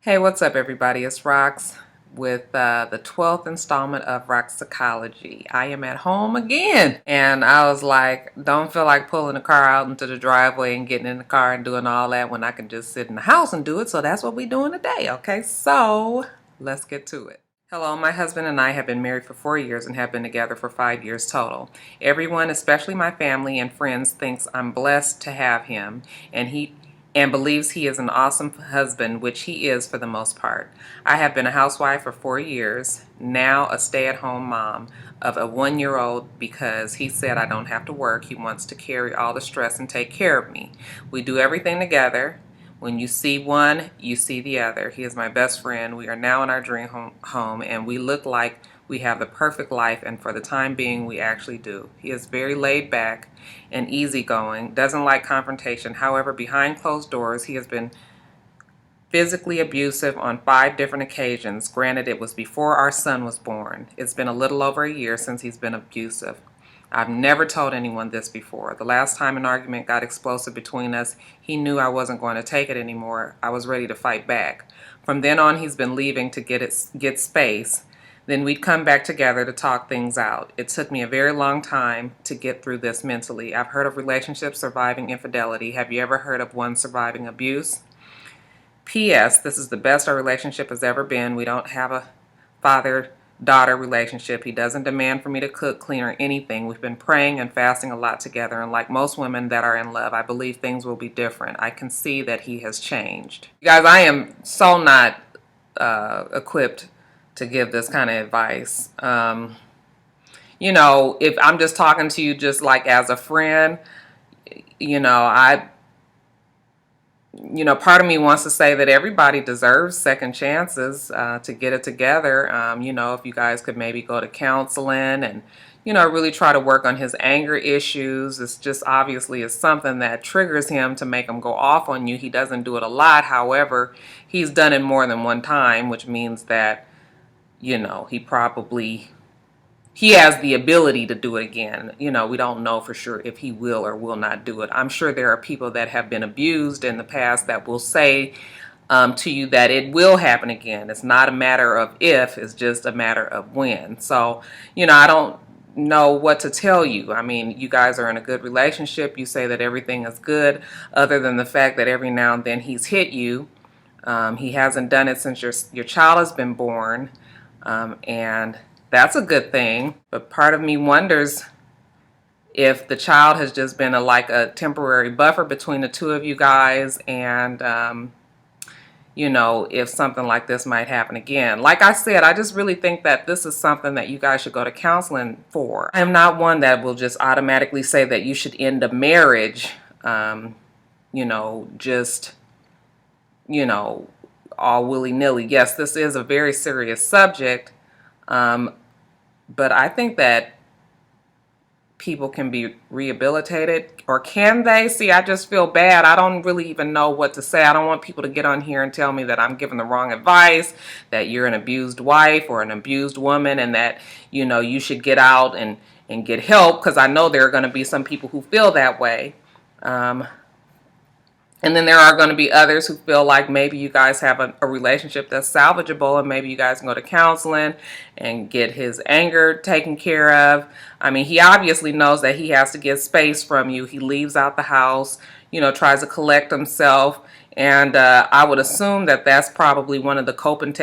Hey, what's up, everybody? It's Rox with the 12th installment of Roxicology. I am at home again, and I was like, don't feel like pulling the car out into the driveway and getting in the car and doing all that when I can just sit in the house and do it. So that's what we're doing today, okay? So let's get to it. Hello, my husband and I have been married for 4 years and have been together for 5 years total. Everyone, especially my family and friends, thinks I'm blessed to have him, and believes he is an awesome husband, which he is for the most part. I have been a housewife for 4 years, now a stay-at-home mom of a 1-year-old because he said I don't have to work. He wants to carry all the stress and take care of me. We do everything together. When you see one, you see the other. He is my best friend. We are now in our dream home, and we look like we have the perfect life, and for the time being, we actually do. He is very laid back and easygoing, doesn't like confrontation. However, behind closed doors, he has been physically abusive on 5 different occasions. Granted, it was before our son was born. It's been a little over a year since he's been abusive. I've never told anyone this before. The last time an argument got explosive between us, he knew I wasn't going to take it anymore. I was ready to fight back. From then on, he's been leaving to get space. Then we'd come back together to talk things out. It took me a very long time to get through this mentally. I've heard of relationships surviving infidelity. Have you ever heard of one surviving abuse? P.S. This is the best our relationship has ever been. We don't have a father-daughter relationship. He doesn't demand for me to cook, clean, or anything. We've been praying and fasting a lot together, and like most women that are in love, I believe things will be different. I can see that he has changed. You guys, I am so not equipped to give this kind of advice. If I'm just talking to you just like as a friend, you know, I part of me wants to say that everybody deserves second chances to get it together. If you guys could maybe go to counseling and, really try to work on his anger issues. It's just obviously is something that triggers him to make him go off on you. He doesn't do it a lot. However, he's done it more than one time, which means that, he has the ability to do it again. We don't know for sure if he will or will not do it. I'm sure there are people that have been abused in the past that will say to you that it will happen again. It's not a matter of if, it's just a matter of when. So, I don't know what to tell you. I mean, you guys are in a good relationship. You say that everything is good, other than the fact that every now and then he's hit you. He hasn't done it since your child has been born. And that's a good thing. But part of me wonders if the child has just been like a temporary buffer between the two of you guys, and if something like this might happen again. Like I said, I just really think that this is something that you guys should go to counseling for. I am not one that will just automatically say that you should end a marriage, just, all willy-nilly. Yes, this is a very serious subject, but I think that people can be rehabilitated, or can they? See, I just feel bad. I don't really even know what to say. I don't want people to get on here and tell me that I'm giving the wrong advice, that you're an abused wife or an abused woman, and that, you should get out and get help, because I know there are going to be some people who feel that way. And then there are going to be others who feel like maybe you guys have a relationship that's salvageable, and maybe you guys can go to counseling and get his anger taken care of. I mean, he obviously knows that he has to get space from you. He leaves out the house, tries to collect himself. And I would assume that that's probably one of the coping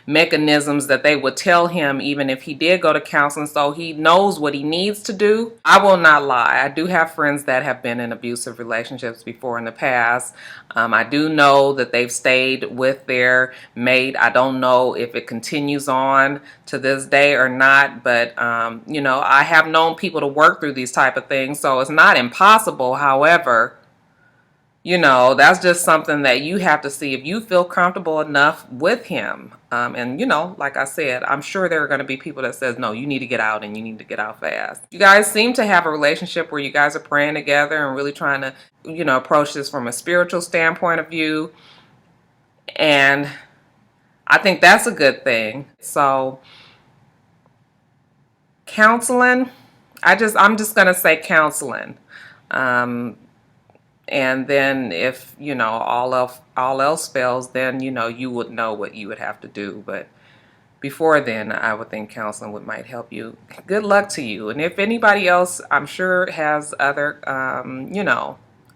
mechanisms that they would tell him, even if he did go to counseling, so he knows what he needs to do. I will not lie. I do have friends that have been in abusive relationships before in the past. I do know that they've stayed with their mate. I don't know if it continues on to this day or not, but I have known people to work through these type of things, so it's not impossible. However, that's just something that you have to see if you feel comfortable enough with him. And, like I said, I'm sure there are going to be people that says, no, you need to get out, and you need to get out fast. You guys seem to have a relationship where you guys are praying together and really trying to, approach this from a spiritual standpoint of view. And I think that's a good thing. So counseling, I'm just going to say counseling. And then if, all else fails, then, you would know what you would have to do. But before then, I would think counseling might help you. Good luck to you. And if anybody else, I'm sure, has other,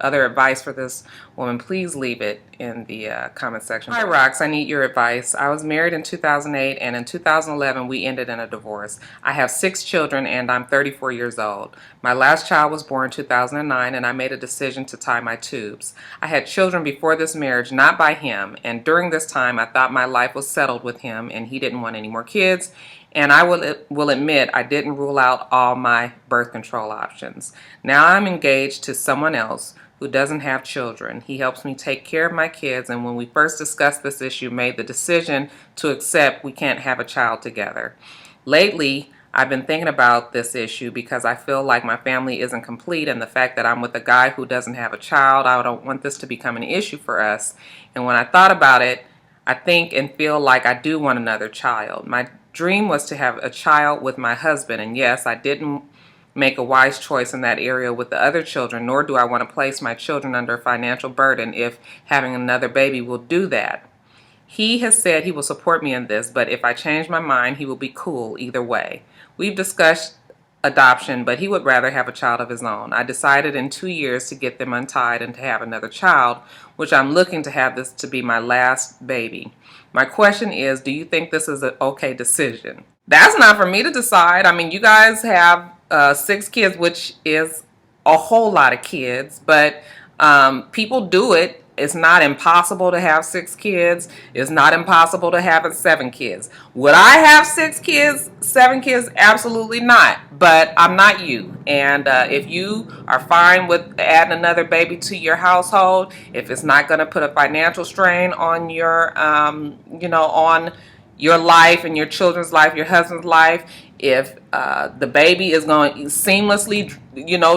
other advice for this woman, please leave it in the comment section. Hi, Rox. I need your advice. I was married in 2008, and in 2011, we ended in a divorce. I have 6 children, and I'm 34 years old. My last child was born in 2009, and I made a decision to tie my tubes. I had children before this marriage, not by him, and during this time, I thought my life was settled with him, and he didn't want any more kids. And I will admit I didn't rule out all my birth control options. Now I'm engaged to someone else who doesn't have children. He helps me take care of my kids, and when we first discussed this issue, made the decision to accept we can't have a child together. Lately, I've been thinking about this issue because I feel like my family isn't complete, and the fact that I'm with a guy who doesn't have a child, I don't want this to become an issue for us. And when I thought about it, I think and feel like I do want another child. My dream was to have a child with my husband, and yes, I didn't make a wise choice in that area with the other children, nor do I want to place my children under a financial burden if having another baby will do that. He has said he will support me in this, but if I change my mind, he will be cool either way. We've discussed adoption, but he would rather have a child of his own. I decided in 2 years to get them untied and to have another child, which I'm looking to have this to be my last baby. My question is, do you think this is an okay decision? That's not for me to decide. I mean, you guys have 6 kids, which is a whole lot of kids, but people do it. It's not impossible to have 6 kids. It's not impossible to have 7 kids. Would I have 6 kids, 7 kids? Absolutely not. But I'm not you. And if you are fine with adding another baby to your household, if it's not going to put a financial strain on your, on your life and your children's life, your husband's life, if the baby is going to seamlessly,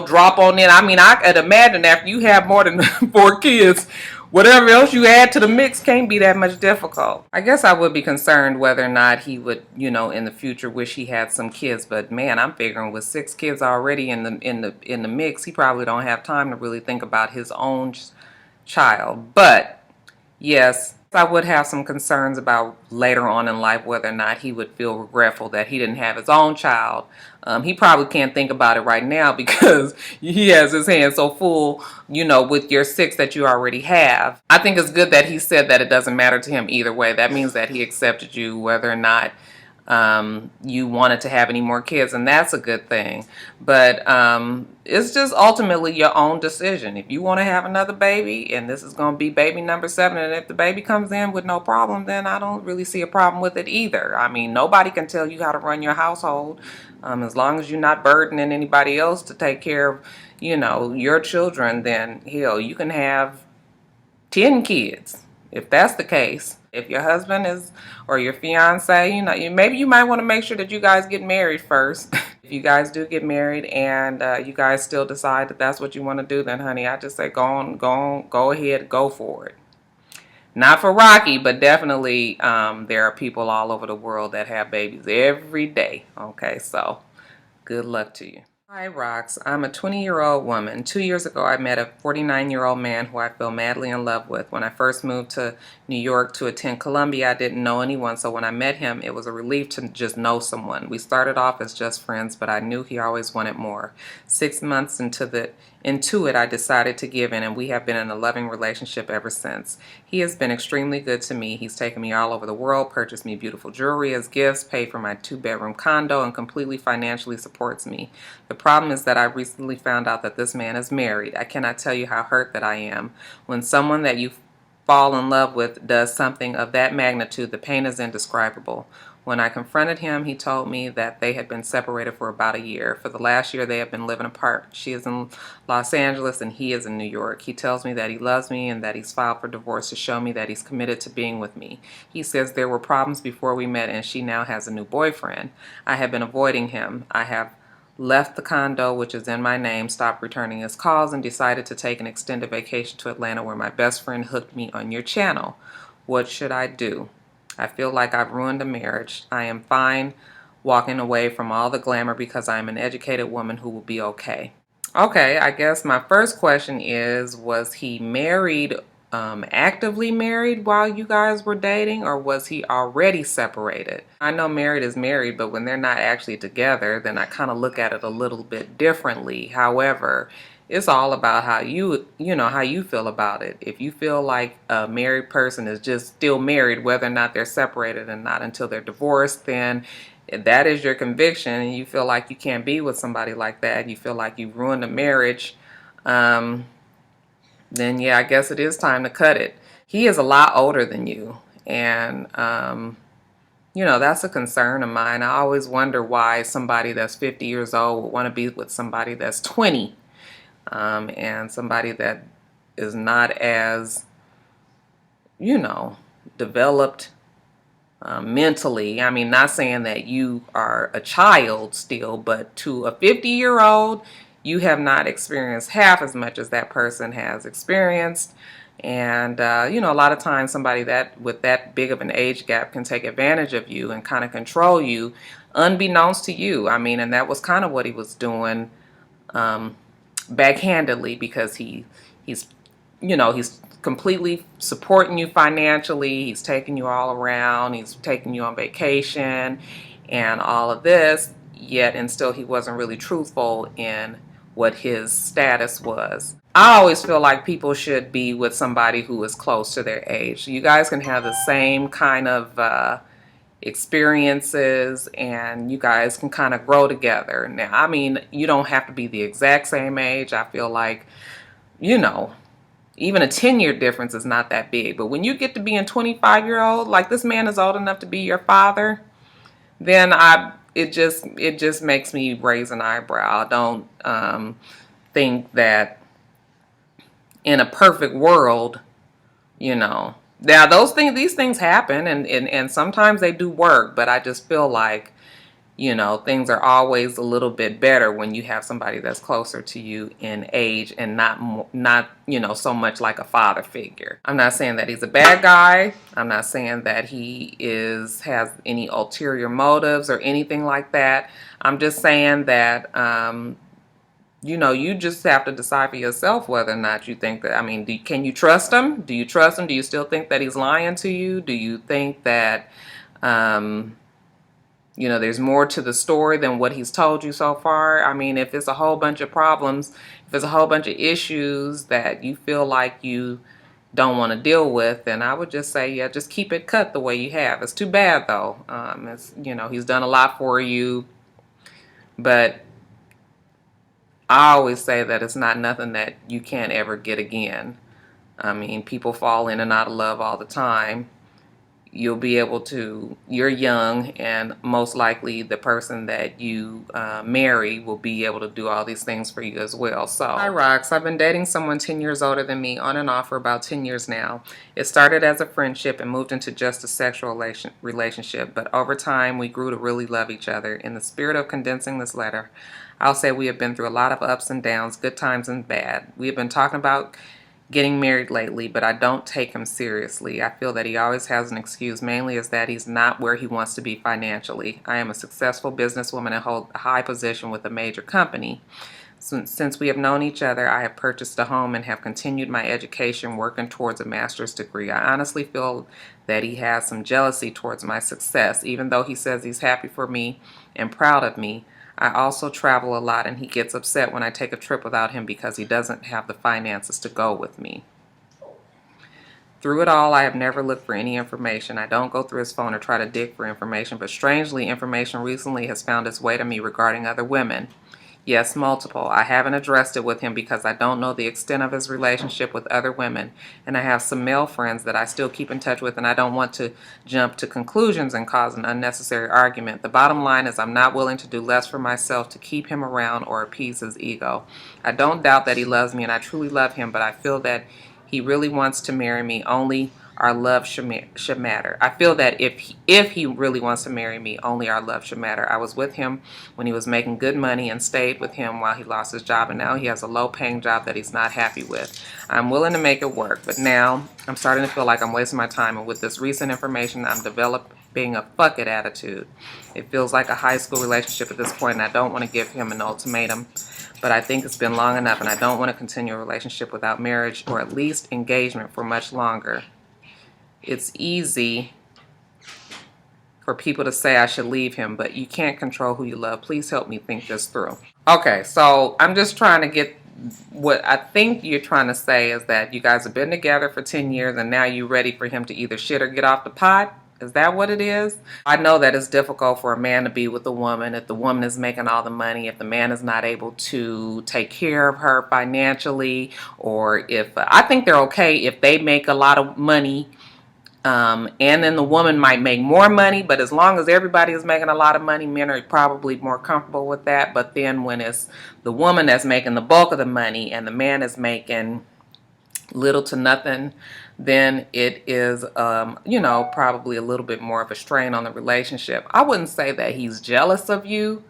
drop on in. I mean, I could imagine after you have more than 4 kids, whatever else you add to the mix can't be that much difficult. I guess I would be concerned whether or not he would, in the future wish he had some kids. But man, I'm figuring with 6 kids already in the mix, he probably don't have time to really think about his own child. But yes, I would have some concerns about later on in life whether or not he would feel regretful that he didn't have his own child. He probably can't think about it right now because he has his hands so full, with your 6 that you already have. I think it's good that he said that it doesn't matter to him either way. That means that he accepted you whether or not you wanted to have any more kids, and that's a good thing. But it's just ultimately your own decision. If you want to have another baby and this is going to be baby number 7, and if the baby comes in with no problem, then I don't really see a problem with it either. I mean, nobody can tell you how to run your household, as long as you're not burdening anybody else to take care of your children. Then hell, you can have 10 kids if that's the case. If your husband is, or your fiance, maybe you might want to make sure that you guys get married first. If you guys do get married and you guys still decide that that's what you want to do, then honey, I just say go ahead, go for it. Not for Rocky, but definitely there are people all over the world that have babies every day. Okay, so good luck to you. Hi, Rox. I'm a 20-year-old woman. 2 years ago, I met a 49-year-old man who I fell madly in love with. When I first moved to New York to attend Columbia, I didn't know anyone, so when I met him, it was a relief to just know someone. We started off as just friends, but I knew he always wanted more. 6 months into it, I decided to give in, and we have been in a loving relationship ever since. He has been extremely good to me. He's taken me all over the world, purchased me beautiful jewelry as gifts, paid for my 2-bedroom condo, and completely financially supports me. The problem is that I recently found out that this man is married. I cannot tell you how hurt that I am. When someone that you fall in love with does something of that magnitude, the pain is indescribable. When I confronted him, he told me that they had been separated for about a year. For the last year, they have been living apart. She is in Los Angeles and he is in New York. He tells me that he loves me and that he's filed for divorce to show me that he's committed to being with me. He says there were problems before we met and she now has a new boyfriend. I have been avoiding him. I have left the condo, which is in my name, stopped returning his calls, and decided to take an extended vacation to Atlanta where my best friend hooked me on your channel. What should I do? I feel like I've ruined a marriage. I am fine walking away from all the glamour because I am an educated woman who will be okay. Okay, I guess my first question is, was he married, actively married while you guys were dating, or was he already separated? I know married is married, but when they're not actually together, then I kind of look at it a little bit differently. However, it's all about how how you feel about it. If you feel like a married person is just still married, whether or not they're separated and not until they're divorced, then if that is your conviction and you feel like you can't be with somebody like that, you feel like you've ruined a marriage, um, then yeah, I guess it is time to cut it. He is a lot older than you, and that's a concern of mine. I always wonder why somebody that's 50 years old would want to be with somebody that's 20, and somebody that is not as, developed mentally. I mean, not saying that you are a child still, but to a 50-year-old, you have not experienced half as much as that person has experienced. And, a lot of times somebody that with that big of an age gap can take advantage of you and kind of control you unbeknownst to you. I mean, and that was kind of what he was doing, backhandedly, because he's completely supporting you financially. He's taking you all around. He's taking you on vacation and all of this. Yet, and still, he wasn't really truthful in what his status was. I always feel like people should be with somebody who is close to their age. You guys can have the same kind of experiences, and you guys can kind of grow together. Now, I mean, you don't have to be the exact same age. I feel like, you know, even a 10-year difference is not that big. But when you get to be a 25-year-old, like this man is old enough to be your father, then it just makes me raise an eyebrow. I don't think that in a perfect world, now these things happen, and sometimes they do work, but I just feel like, things are always a little bit better when you have somebody that's closer to you in age and not so much like a father figure. I'm not saying that he's a bad guy. I'm not saying that he has any ulterior motives or anything like that. I'm just saying that you just have to decide for yourself whether or not you think that. I mean, can you trust him? Do you trust him? Do you still think that he's lying to you? Do you think that there's more to the story than what he's told you so far? I mean, if it's a whole bunch of problems, if there's a whole bunch of issues that you feel like you don't want to deal with, then I would just say, yeah, just keep it cut the way you have. It's too bad, though. He's done a lot for you, but I always say that it's not nothing that you can't ever get again. I mean, people fall in and out of love all the time. You're young, and most likely the person that you marry will be able to do all these things for you as well. So, hi Rox, I've been dating someone 10 years older than me on and off for about 10 years now. It started as a friendship and moved into just a sexual relationship, but over time we grew to really love each other. In the spirit of condensing this letter, I'll say we have been through a lot of ups and downs, good times and bad. We have been talking about getting married lately, but I don't take him seriously. I feel that he always has an excuse, mainly is that he's not where he wants to be financially. I am a successful businesswoman and hold a high position with a major company. Since we have known each other, I have purchased a home and have continued my education, working towards a master's degree. I honestly feel that he has some jealousy towards my success, even though he says he's happy for me and proud of me. I also travel a lot, and he gets upset when I take a trip without him because he doesn't have the finances to go with me. Through it all, I have never looked for any information. I don't go through his phone or try to dig for information, but strangely, information recently has found its way to me regarding other women. Yes, multiple. I haven't addressed it with him because I don't know the extent of his relationship with other women, and I have some male friends that I still keep in touch with, and I don't want to jump to conclusions and cause an unnecessary argument. The bottom line is I'm not willing to do less for myself to keep him around or appease his ego. I don't doubt that he loves me, and I truly love him, but I feel that he really wants to marry me. Only our love should matter. I feel that if he really wants to marry me, only our love should matter. I was with him when he was making good money and stayed with him while he lost his job, and now he has a low-paying job that he's not happy with. I'm willing to make it work, but now I'm starting to feel like I'm wasting my time, and with this recent information, I'm developing a fuck it attitude. It feels like a high school relationship at this point, and I don't want to give him an ultimatum, but I think it's been long enough and I don't want to continue a relationship without marriage or at least engagement for much longer. It's easy for people to say I should leave him, but you can't control who you love. Please help me think this through. Okay, so I'm just trying to get what I think you're trying to say is that you guys have been together for 10 years and now you're ready for him to either shit or get off the pot. Is that what it is? I know that it's difficult for a man to be with a woman if the woman is making all the money, if the man is not able to take care of her financially, or if I think they're okay if they make a lot of money. And then the woman might make more money, but as long as everybody is making a lot of money, men are probably more comfortable with that. But then when it's the woman that's making the bulk of the money and the man is making little to nothing, then it is, probably a little bit more of a strain on the relationship. I wouldn't say that he's jealous of you.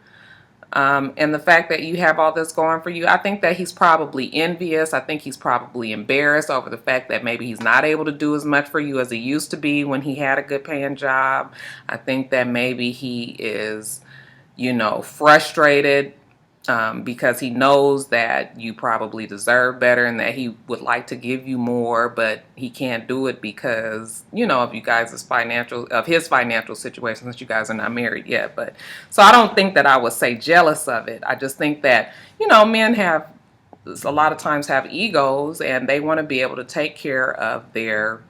And the fact that you have all this going for you, I think that he's probably envious. I think he's probably embarrassed over the fact that maybe he's not able to do as much for you as he used to be when he had a good paying job. I think that maybe he is, frustrated because he knows that you probably deserve better and that he would like to give you more, but he can't do it because, of you guys' his financial situation, since you guys are not married yet. But so I don't think that I would say jealous of it. I just think that, men have a lot of times have egos and they want to be able to take care of their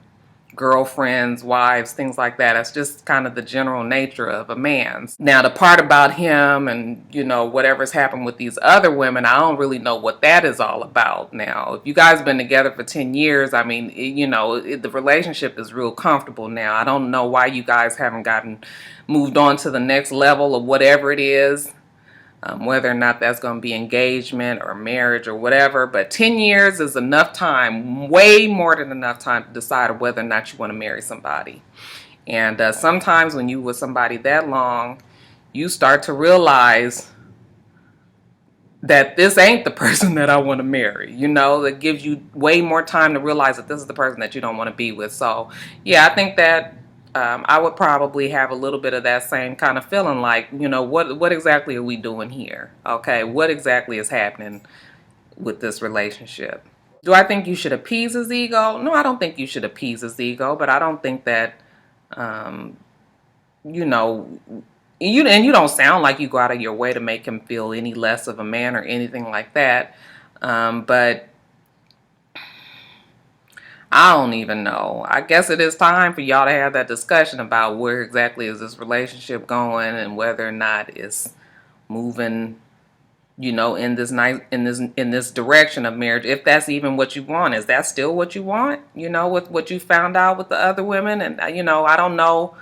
girlfriends, wives, things like that. That's just kind of the general nature of a man's. Now, the part about him and, whatever's happened with these other women, I don't really know what that is all about. Now, if you guys been together for 10 years, I mean, the relationship is real comfortable now. I don't know why you guys haven't moved on to the next level of whatever it is. Whether or not that's going to be engagement or marriage or whatever. But 10 years is enough time, way more than enough time to decide whether or not you want to marry somebody. And sometimes when you with somebody that long, you start to realize that this ain't the person that I want to marry. That gives you way more time to realize that this is the person that you don't want to be with. So, yeah, I think that I would probably have a little bit of that same kind of feeling like, what exactly are we doing here? Okay, what exactly is happening with this relationship? Do I think you should appease his ego? No, I don't think you should appease his ego, but I don't think that, you don't sound like you go out of your way to make him feel any less of a man or anything like that. But I don't even know. I guess it is time for y'all to have that discussion about where exactly is this relationship going and whether or not it's moving, in this direction of marriage. If that's even what you want, is that still what you want? With what you found out with the other women, and I don't know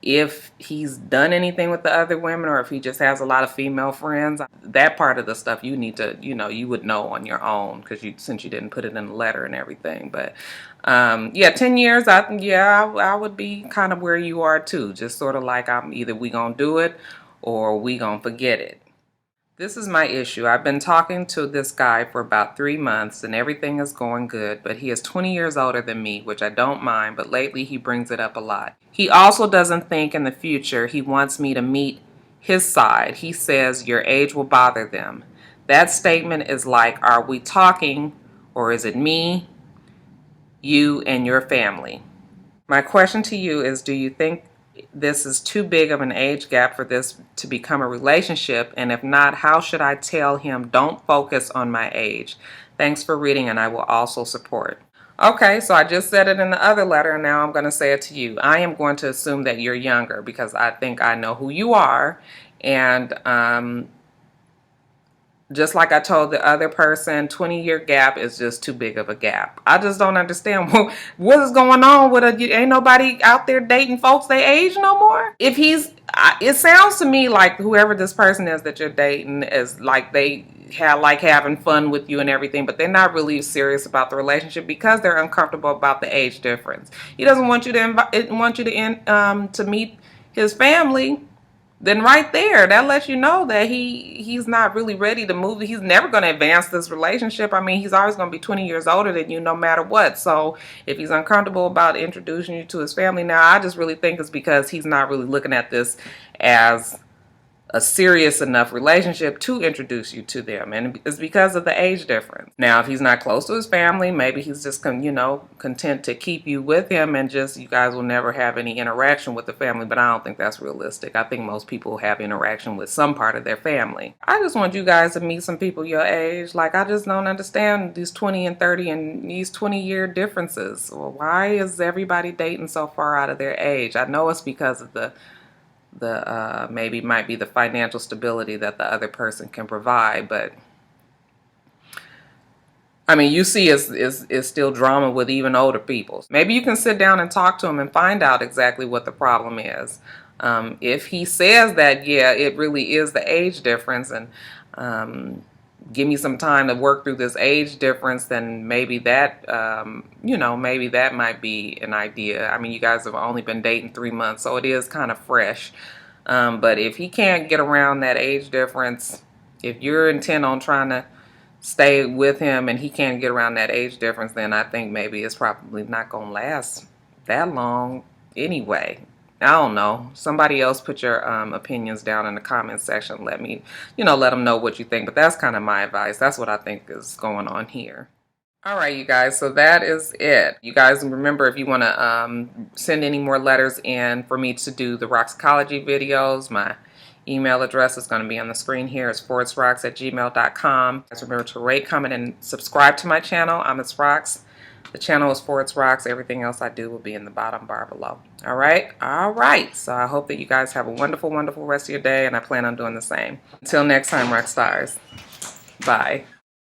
if he's done anything with the other women or if he just has a lot of female friends. That part of the stuff you need to, you would know on your own since you didn't put it in the letter and everything. But 10 years, I would be kind of where you are too. Just sort of like either we gonna do it or we gonna forget it. This is my issue. I've been talking to this guy for about 3 months and everything is going good, but he is 20 years older than me, which I don't mind, but lately he brings it up a lot. He also doesn't think in the future he wants me to meet his side. He says your age will bother them. That statement is like, are we talking or is it me, you, and your family? My question to you is, do you think this is too big of an age gap for this to become a relationship? And if not, how should I tell him don't focus on my age? Thanks for reading and I will also support. Okay, so I just said it in the other letter and now I'm going to say it to you. I am going to assume that you're younger because I think I know who you are. And just like I told the other person, 20-year gap is just too big of a gap. I just don't understand what is going on with ain't nobody out there dating folks they age no more. If it sounds to me like whoever this person is that you're dating is like they like having fun with you and everything, but they're not really serious about the relationship because they're uncomfortable about the age difference. He doesn't want you to meet his family. Then right there, that lets you know that he's not really ready to move. He's never going to advance this relationship. I mean, he's always going to be 20 years older than you no matter what. So if he's uncomfortable about introducing you to his family now, I just really think it's because he's not really looking at this as a serious enough relationship to introduce you to them, and it's because of the age difference. Now, if he's not close to his family, maybe he's just content to keep you with him, and just you guys will never have any interaction with the family. But I don't think that's realistic. I think most people have interaction with some part of their family. I just want you guys to meet some people your age. Like, I just don't understand these 20 and 30 and these 20-year differences. Well, why is everybody dating so far out of their age? I know it's because of the maybe might be the financial stability that the other person can provide, but I mean, you see is still drama with even older people. Maybe you can sit down and talk to him and find out exactly what the problem is. If he says that, yeah, it really is the age difference, and give me some time to work through this age difference, then maybe that, maybe that might be an idea. I mean, you guys have only been dating 3 months, so it is kind of fresh. But if he can't get around that age difference, if you're intent on trying to stay with him and he can't get around that age difference, then I think maybe it's probably not going to last that long anyway. I don't know. Somebody else put your opinions down in the comment section. Let me, let them know what you think. But that's kind of my advice. That's what I think is going on here. All right, you guys. So that is it. You guys remember, if you want to send any more letters in for me to do the Roxicology videos, my email address is going to be on the screen here. It's itsrox@gmail.com. Guys, remember to rate, comment, and subscribe to my channel. I'm itsrox. The channel is itsrox. Everything else I do will be in the bottom bar below. All right? All right. So I hope that you guys have a wonderful, wonderful rest of your day, and I plan on doing the same. Until next time, Roxstars. Bye.